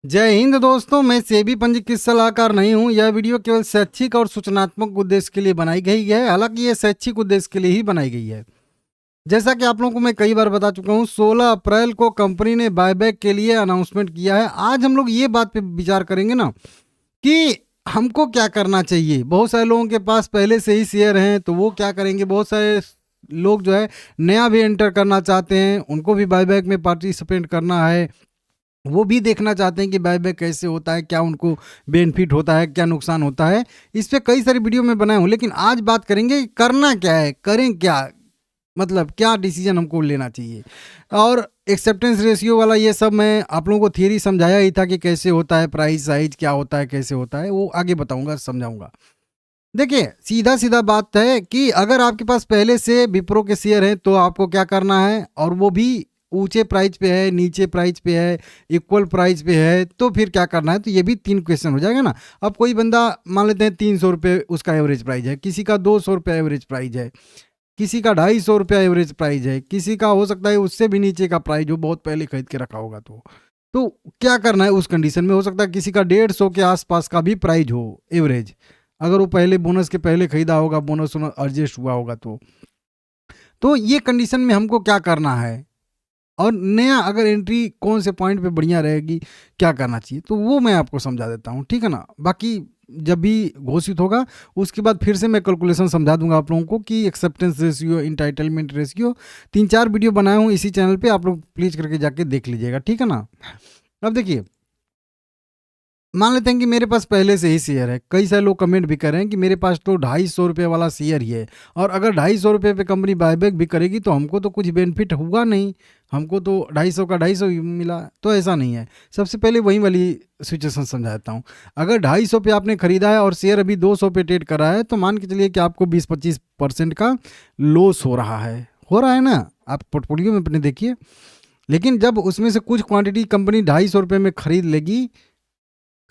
जय हिंद दोस्तों, मैं सेबी पंजीकृत सलाहकार नहीं हूं। यह वीडियो केवल शैक्षिक और सूचनात्मक उद्देश्य के लिए बनाई गई है। हालांकि यह शैक्षिक उद्देश्य के लिए ही बनाई गई है। जैसा कि आप लोगों को मैं कई बार बता चुका हूं, 16 अप्रैल को कंपनी ने बायबैक के लिए अनाउंसमेंट किया है। आज हम लोग ये बात पे विचार करेंगे ना कि हमको क्या करना चाहिए। बहुत सारे लोगों के पास पहले से ही शेयर हैं, तो वो क्या करेंगे। बहुत सारे लोग जो है नया भी एंटर करना चाहते हैं, उनको भी बायबैक में पार्टिसिपेट करना है। वो भी देखना चाहते हैं कि बायबैक कैसे होता है, क्या उनको बेनिफिट होता है, क्या नुकसान होता है। इस पे कई सारी वीडियो में बनाया हूँ, लेकिन आज बात करेंगे करना क्या है, करें क्या, मतलब क्या डिसीजन हमको लेना चाहिए। और एक्सेप्टेंस रेशियो वाला ये सब मैं आप लोगों को थियरी समझाया ही था कि कैसे होता है, प्राइस साइज क्या होता है, कैसे होता है, वो आगे बताऊंगा, समझाऊंगा। देखिए, सीधा सीधा बात है कि अगर आपके पास पहले से विप्रो के शेयर हैं तो आपको क्या करना है, और वो भी ऊंचे प्राइस पे है, नीचे प्राइस पे है, इक्वल प्राइस पे है, तो फिर क्या करना है। तो ये भी 3 क्वेश्चन हो जाएगा ना। अब कोई बंदा मान लेते हैं 300 रुपये उसका एवरेज प्राइस है, किसी का 200 रुपये एवरेज प्राइस है, किसी का 250 रुपया एवरेज प्राइस है, किसी का हो सकता है उससे भी नीचे का प्राइस जो बहुत पहले खरीद के रखा होगा। तो क्या करना है उस कंडीशन में। हो सकता है किसी का 150 के आसपास का भी प्राइस हो एवरेज, अगर वो पहले बोनस के पहले खरीदा होगा, बोनस एडजस्ट हुआ होगा। तो ये कंडीशन में हमको क्या करना है, और नया अगर एंट्री कौन से पॉइंट पे बढ़िया रहेगी, क्या करना चाहिए, तो वो मैं आपको समझा देता हूँ, ठीक है ना। बाकी जब भी घोषित होगा उसके बाद फिर से मैं कैलकुलेशन समझा दूंगा आप लोगों को कि acceptance ratio, entitlement ratio, 3-4 video बनाया हूँ इसी चैनल पे, आप लोग प्लीज करके जाके देख लीजिएगा, ठीक है ना। अब देखिए, मान लेते हैं कि मेरे पास पहले से ही शेयर है। कई सारे लोग कमेंट भी कर रहे हैं कि मेरे पास तो 250 रुपये वाला शेयर ही है, और अगर 250 रुपये पे कंपनी बायबैक भी करेगी तो हमको तो कुछ बेनिफिट हुआ नहीं, हमको तो 250 का 250 ही मिला। तो ऐसा नहीं है। सबसे पहले वही वाली सिचुएशन समझाता हूँ। अगर 250 पे आपने खरीदा है और शेयर अभी 200 पे ट्रेड कर रहा है, तो मान के चलिए कि आपको 20-25% का लॉस हो रहा है ना। आप पोर्टफोलियो में अपने देखिए। लेकिन जब उसमें से कुछ क्वांटिटी कंपनी 250 रुपये में खरीद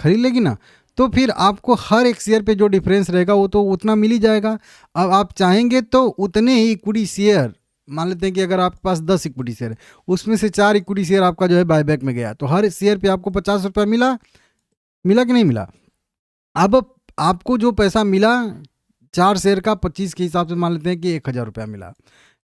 लेगी ना, तो फिर आपको हर एक शेयर पे जो डिफरेंस रहेगा वो तो उतना मिल ही जाएगा। अब आप चाहेंगे तो उतने ही इक्विटी शेयर, मान लेते हैं कि अगर आपके पास 10 इक्विटी शेयर है, उसमें से 4 इक्विटी शेयर आपका जो है बायबैक में गया, तो हर शेयर पे आपको 50 रुपया मिला। मिला कि नहीं मिला। अब आपको जो पैसा मिला 4 शेयर का 25 के हिसाब से मान लेते हैं कि 1,000 रुपया मिला।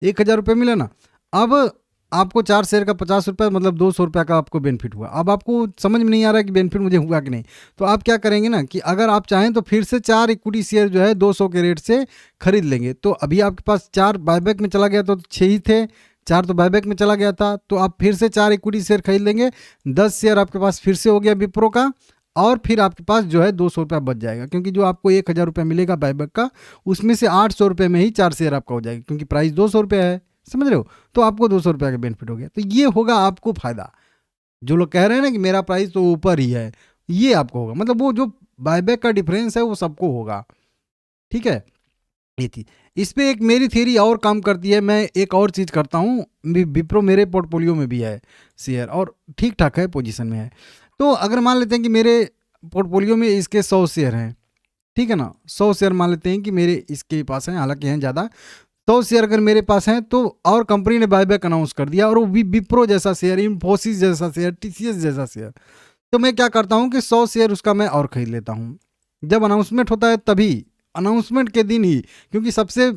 1,000 रुपया मिला ना। अब आपको 4 शेयर का 50 रुपया, मतलब 200 रुपया का आपको बेनिफिट हुआ। अब आपको समझ में नहीं आ रहा है कि बेनिफिट मुझे हुआ कि नहीं। तो आप क्या करेंगे ना कि अगर आप चाहें तो फिर से 4 इक्विटी शेयर जो है 200 के रेट से खरीद लेंगे। तो अभी आपके पास 4 बायबैक में चला गया, तो 6 ही थे, 4 तो बायबैक में चला गया था, तो आप फिर से 4 इक्विटी शेयर खरीद लेंगे। 10 शेयर आपके पास फिर से हो गया विप्रो का, और फिर आपके पास जो है 200 रुपया बच जाएगा, क्योंकि जो आपको 1,000 रुपया मिलेगा बायबैक का, उसमें से 800 रुपये में ही 4 शेयर आपका हो जाएगा, क्योंकि प्राइस 200 रुपया है, समझ रहे हो। तो आपको 200 रुपया का बेनिफिट हो गया। तो ये होगा आपको फायदा। जो लोग कह रहे हैं ना कि मेरा प्राइस तो ऊपर ही है, ये आपको होगा, मतलब वो जो बायबैक का डिफरेंस है वो सबको होगा, ठीक है। ये थी। इस पे एक मेरी थ्योरी और काम करती है। मैं एक और चीज़ करता हूँ, विप्रो मेरे पोर्टफोलियो में भी है शेयर, और ठीक ठाक है, पोजीशन में है। तो अगर मान लेते हैं कि मेरे पोर्टफोलियो में इसके 100 शेयर हैं, ठीक है ना। 100 शेयर मान लेते हैं कि मेरे इसके पास हैं, हालांकि हैं ज़्यादा। 100 शेयर अगर मेरे पास हैं, तो और कंपनी ने बायबैक अनाउंस कर दिया, और वो भी विप्रो जैसा शेयर, इन्फोसिस जैसा शेयर, टीसीएस जैसा शेयर, तो मैं क्या करता हूँ कि 100 शेयर उसका मैं और खरीद लेता हूँ। जब अनाउंसमेंट होता है तभी, अनाउंसमेंट के दिन ही, क्योंकि सबसे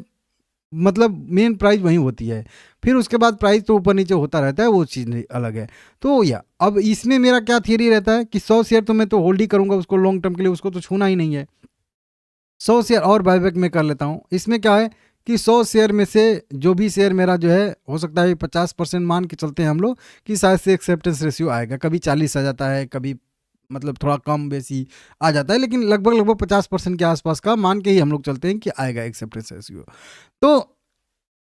मतलब मेन प्राइस वहीं होती है। फिर उसके बाद प्राइस तो ऊपर नीचे होता रहता है, वो चीज़ अलग है। तो या अब इसमें मेरा क्या थियरी रहता है कि 100 शेयर तो मैं तो होल्ड ही करूंगा उसको लॉन्ग टर्म के लिए, उसको तो छूना ही नहीं है। 100 शेयर और बायबैक में कर लेता हूँ। इसमें क्या है कि 100 शेयर में से जो भी शेयर मेरा जो है, हो सकता है 50% मान के चलते हैं हम लोग कि शायद से एक्सेप्टेंस रेशियो आएगा, कभी 40 आ जाता है, कभी मतलब थोड़ा कम बेसी आ जाता है, लेकिन लगभग लगभग 50% के आसपास का मान के ही हम लोग चलते हैं कि आएगा एक्सेप्टेंस रेशियो। तो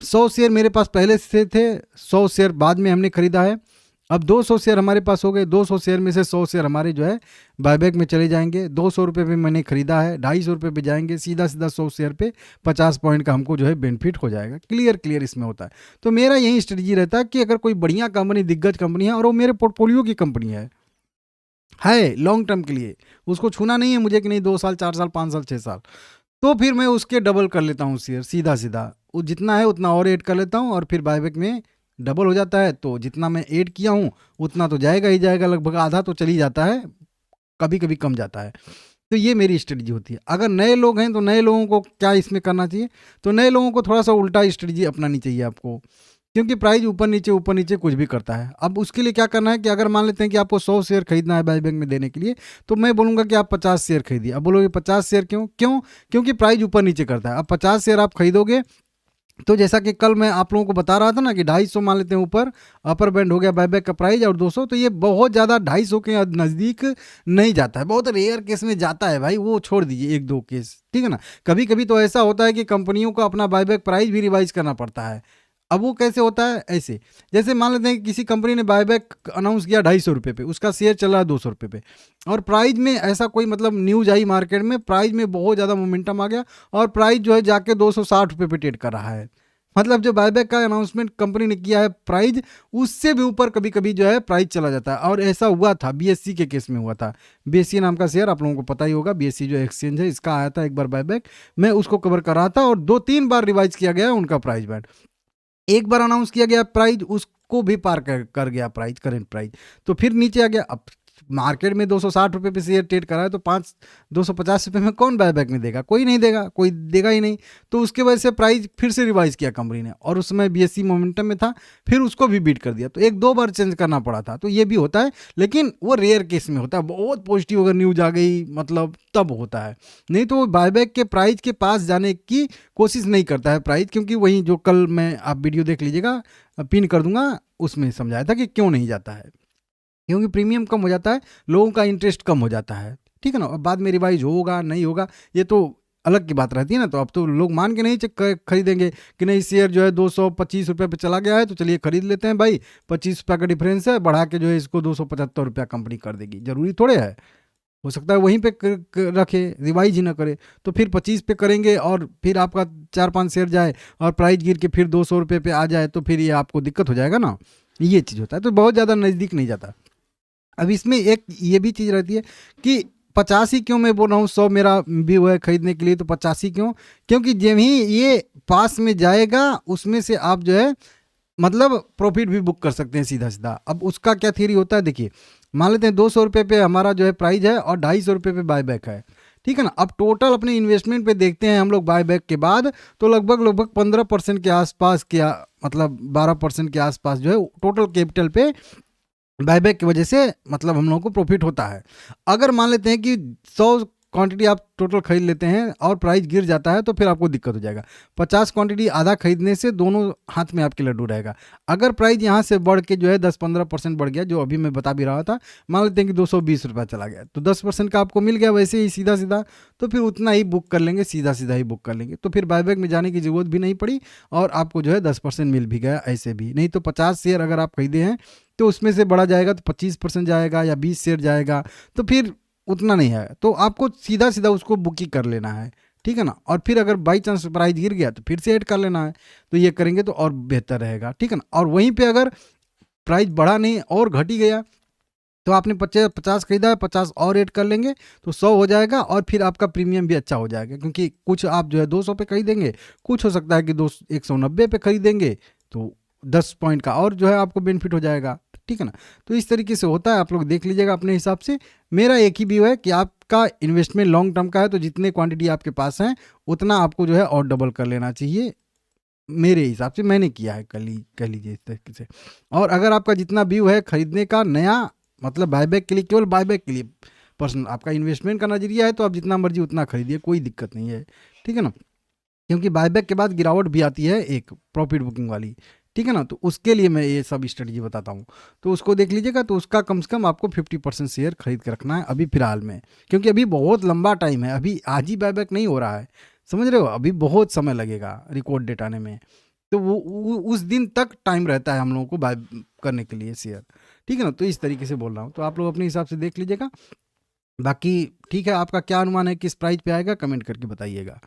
100 शेयर मेरे पास पहले से थे, 100 शेयर बाद में हमने खरीदा है। अब 200 शेयर हमारे पास हो गए। 200 शेयर में से 100 शेयर हमारे जो है बायबैक में चले जाएंगे। 200 रुपये पे मैंने खरीदा है, 250 रुपये पे जाएंगे, सीधा सीधा 100 शेयर पे 50 पॉइंट का हमको जो है बेनिफिट हो जाएगा। क्लियर इसमें होता है। तो मेरा यही स्ट्रेटजी रहता है कि अगर कोई बढ़िया कंपनी, दिग्गज कंपनी है, और वो मेरे पोर्टफोलियो की कंपनी है लॉन्ग टर्म के लिए, उसको छूना नहीं है मुझे कि नहीं 2 साल, 4 साल, 5 साल, 6 साल, तो फिर मैं उसके डबल कर लेता हूँ शेयर, सीधा सीधा वो जितना है उतना और ऐड कर लेता हूँ, और फिर बायबैक में डबल हो जाता है तो जितना मैं ऐड किया हूँ उतना तो जाएगा ही जाएगा, लगभग आधा तो चली जाता है, कभी कभी कम जाता है। तो ये मेरी स्ट्रेटजी होती है। अगर नए लोग हैं तो नए लोगों को क्या इसमें करना चाहिए, तो नए लोगों को थोड़ा सा उल्टा स्ट्रेटजी अपनानी चाहिए आपको, क्योंकि प्राइस ऊपर नीचे कुछ भी करता है। अब उसके लिए क्या करना है कि अगर मान लेते हैं कि आपको 100 शेयर खरीदना है बाईबैक में देने के लिए, तो मैं बोलूँगा कि आप 50 शेयर खरीदिए। अब बोलोगे 50 शेयर क्यों, क्योंकि प्राइस ऊपर नीचे करता है। अब 50 शेयर आप खरीदोगे तो जैसा कि कल मैं आप लोगों को बता रहा था ना कि 250 मान लेते हैं ऊपर अपर बैंड हो गया बायबैक का प्राइस, और 200, तो ये बहुत ज़्यादा 250 के नज़दीक नहीं जाता है, बहुत रेयर केस में जाता है भाई, वो छोड़ दीजिए, एक दो केस, ठीक है ना। कभी कभी तो ऐसा होता है कि कंपनियों को अपना बायबैक प्राइस भी रिवाइज करना पड़ता है। अब वो कैसे होता है, ऐसे जैसे मान लेते हैं कि किसी कंपनी ने बायबैक अनाउंस किया 250 रुपये पे, उसका शेयर चल रहा है 200 रुपये पे, और प्राइस में ऐसा कोई मतलब न्यूज आई मार्केट में, प्राइस में बहुत ज़्यादा मोमेंटम आ गया और प्राइस जो है जाके 260 रुपये पे ट्रेड कर रहा है। मतलब जो बायबैक का अनाउंसमेंट कंपनी ने किया है प्राइस, उससे भी ऊपर कभी कभी जो है प्राइस चला जाता है। और ऐसा हुआ था बीएससी के केस में हुआ था। बीएससी नाम का शेयर आप लोगों को पता ही होगा, बीएससी जो एक्सचेंज है, इसका आया था एक बार बायबैक, मैं उसको कवर कर रहा था, और 2-3 बार रिवाइज किया गया उनका प्राइस बैंड। एक बार अनाउंस किया गया प्राइस, उसको भी पार कर गया प्राइस, करेंट प्राइस, तो फिर नीचे आ गया। अब मार्केट में 260 रुपये पे शेयर ट्रेड करा है, तो 250 रुपये में कौन बायबैक में देगा, कोई नहीं देगा, कोई देगा ही नहीं। तो उसके वजह से प्राइस फिर से रिवाइज किया कंपनी ने, और उस समय बीएससी मोमेंटम में था, फिर उसको भी बीट कर दिया, तो एक दो बार चेंज करना पड़ा था। तो ये भी होता है, लेकिन वो रेयर केस में होता है, बहुत पॉजिटिव अगर न्यूज आ गई मतलब तब होता है, नहीं तो बायबैक के प्राइस के पास जाने की कोशिश नहीं करता है प्राइस, क्योंकि वही जो कल मैं, आप वीडियो देख लीजिएगा, पिन कर दूंगा, उसमें समझाया था कि क्यों नहीं जाता है, क्योंकि प्रीमियम कम हो जाता है, लोगों का इंटरेस्ट कम हो जाता है, ठीक है ना। अब बाद में रिवाइज होगा नहीं होगा ये तो अलग की बात रहती है ना। तो अब तो लोग मान के नहीं खरीदेंगे कि नहीं, शेयर जो है 225 रुपये पे चला गया है तो चलिए खरीद लेते हैं भाई, 25 रुपये का डिफरेंस है, बढ़ा के जो है इसको 275 रुपया कंपनी कर देगी, जरूरी थोड़े है, हो सकता है वहीं पे रखे, रिवाइज ही ना करे, तो फिर 25 पे करेंगे और फिर आपका 4-5 शेयर जाए और प्राइस गिर के फिर 200 रुपये पे आ जाए, तो फिर ये आपको दिक्कत हो जाएगा ना, ये चीज़ होता है। तो बहुत ज़्यादा नज़दीक नहीं जाता। अब इसमें एक ये भी चीज़ रहती है कि 50 ही क्यों मैं बोल रहा हूँ, 100 मेरा भी हुआ है खरीदने के लिए, तो 50 ही क्यों, क्योंकि जब ही ये पास में जाएगा उसमें से आप जो है मतलब प्रॉफिट भी बुक कर सकते हैं सीधा सीधा। अब उसका क्या थ्योरी होता है, देखिए मान लेते हैं 200 रुपये पे हमारा जो है प्राइस है और 250 रुपये पे बायबैक है, ठीक है ना। अब टोटल अपने इन्वेस्टमेंट पे देखते हैं हम लोग बायबैक के बाद, तो लगभग 15% के आसपास के मतलब 12% के आसपास जो है टोटल कैपिटल पे बायबैक की वजह से मतलब हम लोगों को प्रॉफिट होता है। अगर मान लेते हैं कि 100 क्वांटिटी आप टोटल खरीद लेते हैं और प्राइस गिर जाता है, तो फिर आपको दिक्कत हो जाएगा। 50 क्वांटिटी आधा खरीदने से दोनों हाथ में आपके लड्डू रहेगा। अगर प्राइस यहाँ से बढ़ के जो है 10-15% बढ़ गया, जो अभी मैं बता भी रहा था, मान लेते हैं कि 220 रुपया चला गया, तो 10% का आपको मिल गया वैसे ही सीधा सीधा, तो फिर उतना ही बुक कर लेंगे, सीधा सीधा ही बुक कर लेंगे, तो फिर बायबैक में जाने की ज़रूरत भी नहीं पड़ी और आपको जो है 10% मिल भी गया ऐसे भी। नहीं तो 50 शेयर अगर आप खरीदे हैं तो उसमें से बढ़ा जाएगा तो 25% जाएगा या 20 शेयर जाएगा, तो फिर उतना नहीं है, तो आपको सीधा सीधा उसको बुक ही कर लेना है, ठीक है ना। और फिर अगर बाई चांस प्राइस गिर गया तो फिर से ऐड कर लेना है, तो ये करेंगे तो और बेहतर रहेगा, ठीक है ना। और वहीं पे अगर प्राइस बढ़ा नहीं और घट ही गया, तो आपने 50 खरीदा है, 50 और ऐड कर लेंगे तो 100 हो जाएगा, और फिर आपका प्रीमियम भी अच्छा हो जाएगा, क्योंकि कुछ आप जो है 200 पे खरीदेंगे, कुछ हो सकता है कि 190 पे खरीदेंगे, तो 10 पॉइंट का और जो है आपको बेनिफिट हो जाएगा, ठीक है ना। तो इस तरीके से होता है, आप लोग देख लीजिएगा अपने हिसाब से। मेरा एक ही व्यू है कि आपका इन्वेस्टमेंट लॉन्ग टर्म का है, तो जितने क्वांटिटी आपके पास हैं उतना आपको जो है और डबल कर लेना चाहिए, मेरे हिसाब से मैंने किया है, कह लीजिए इस तरीके से। और अगर आपका जितना व्यू है खरीदने का नया, मतलब बायबैक के लिए, केवल बायबैक के लिए पर्सनल आपका इन्वेस्टमेंट का नजरिया है, तो आप जितना मर्जी उतना खरीदिए, कोई दिक्कत नहीं है, ठीक है ना। क्योंकि बायबैक के बाद गिरावट भी आती है एक प्रॉफिट बुकिंग वाली, ठीक है ना, तो उसके लिए मैं ये सब स्ट्रेटजी बताता हूँ, तो उसको देख लीजिएगा। तो उसका कम से कम आपको 50% शेयर खरीद के रखना है अभी फिलहाल में, क्योंकि अभी बहुत लंबा टाइम है, अभी आज ही बायबैक नहीं हो रहा है, समझ रहे हो, अभी बहुत समय लगेगा रिकॉर्ड डेट आने में, तो वो उस दिन तक टाइम रहता है हम लोगों को बाय करने के लिए शेयर, ठीक है ना। तो इस तरीके से बोल रहा हूँ, तो आप लोग अपने हिसाब से देख लीजिएगा। बाकी ठीक है, आपका क्या अनुमान है किस प्राइस पे आएगा, कमेंट करके बताइएगा।